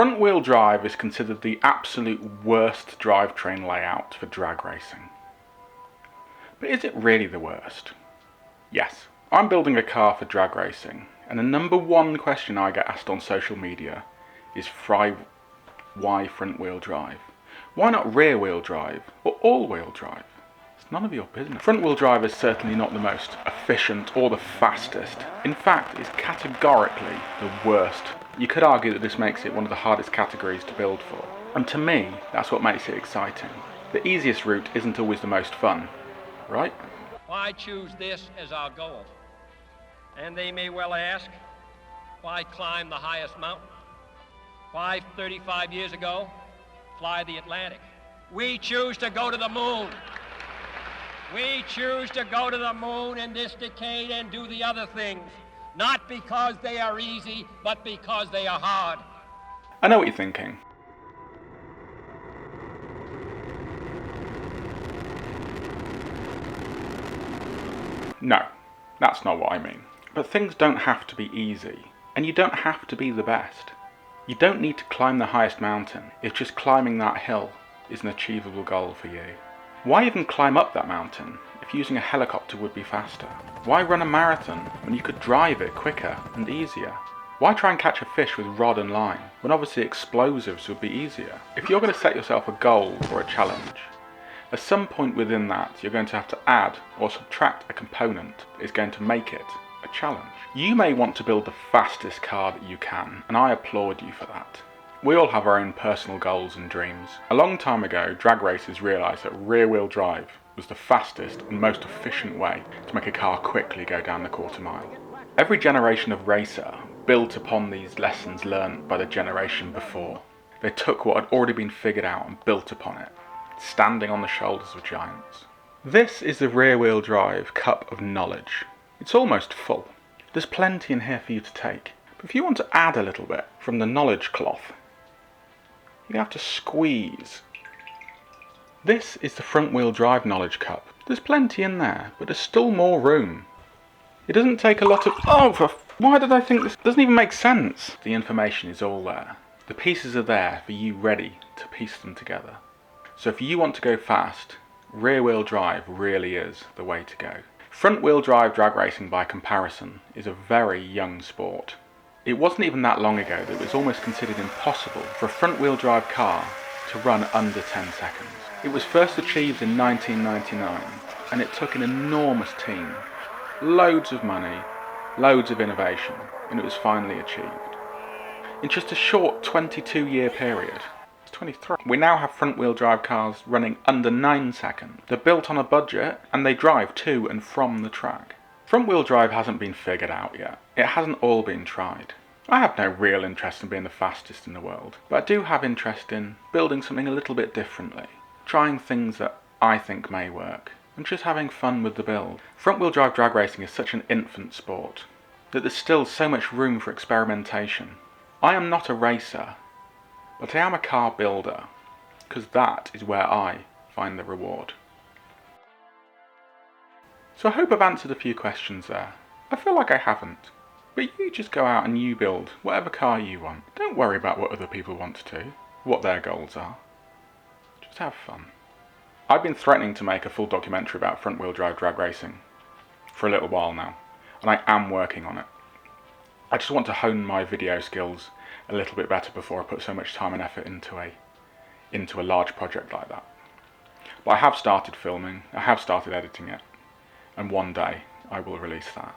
Front-wheel drive is considered the absolute worst drivetrain layout for drag racing. But is it really the worst? Yes. I'm building a car for drag racing, and the number one question I get asked on social media is why front-wheel drive? Why not rear-wheel drive or all-wheel drive? It's none of your business. Front-wheel drive is certainly not the most efficient or the fastest. In fact, it's categorically the worst. You could argue that this makes it one of the hardest categories to build for. And to me, that's what makes it exciting. The easiest route isn't always the most fun, right? Why choose this as our goal? And they may well ask, why climb the highest mountain? Why, 35 years ago, fly the Atlantic? We choose to go to the moon. We choose to go to the moon in this decade and do the other things. Not because they are easy, but because they are hard. I know what you're thinking. No, that's not what I mean. But things don't have to be easy, and you don't have to be the best. You don't need to climb the highest mountain if just climbing that hill is an achievable goal for you. Why even climb up that mountain if using a helicopter would be faster? Why run a marathon when you could drive it quicker and easier? Why try and catch a fish with rod and line when obviously explosives would be easier? If you're going to set yourself a goal or a challenge, at some point within that you're going to have to add or subtract a component that is going to make it a challenge. You may want to build the fastest car that you can, and I applaud you for that. We all have our own personal goals and dreams. A long time ago, drag racers realised that rear-wheel drive was the fastest and most efficient way to make a car quickly go down the quarter mile. Every generation of racer built upon these lessons learned by the generation before. They took what had already been figured out and built upon it, standing on the shoulders of giants. This is the rear-wheel drive cup of knowledge. It's almost full. There's plenty in here for you to take. But if you want to add a little bit from the knowledge cloth, you're going to have to squeeze. This is the front-wheel drive knowledge cup. There's plenty in there, but there's still more room. It doesn't take a lot of... why did I think this doesn't even make sense? The information is all there. The pieces are there for you ready to piece them together. So if you want to go fast, rear-wheel drive really is the way to go. Front-wheel drive drag racing, by comparison, is a very young sport. It wasn't even that long ago that it was almost considered impossible for a front-wheel drive car to run under 10 seconds. It was first achieved in 1999, and it took an enormous team, loads of money, loads of innovation, and it was finally achieved. In just a short 22-year period, 23. We now have front-wheel drive cars running under 9 seconds. They're built on a budget and they drive to and from the track. Front-wheel drive hasn't been figured out yet. It hasn't all been tried. I have no real interest in being the fastest in the world, but I do have interest in building something a little bit differently, trying things that I think may work, and just having fun with the build. Front-wheel drive drag racing is such an infant sport that there's still so much room for experimentation. I am not a racer, but I am a car builder, because that is where I find the reward. So I hope I've answered a few questions there. I feel like I haven't, but you just go out and you build whatever car you want. Don't worry about what other people want to do, what their goals are. Just have fun. I've been threatening to make a full documentary about front-wheel drive drag racing for a little while now, and I am working on it. I just want to hone my video skills a little bit better before I put so much time and effort into a large project like that. But I have started filming, I have started editing it, and one day I will release that.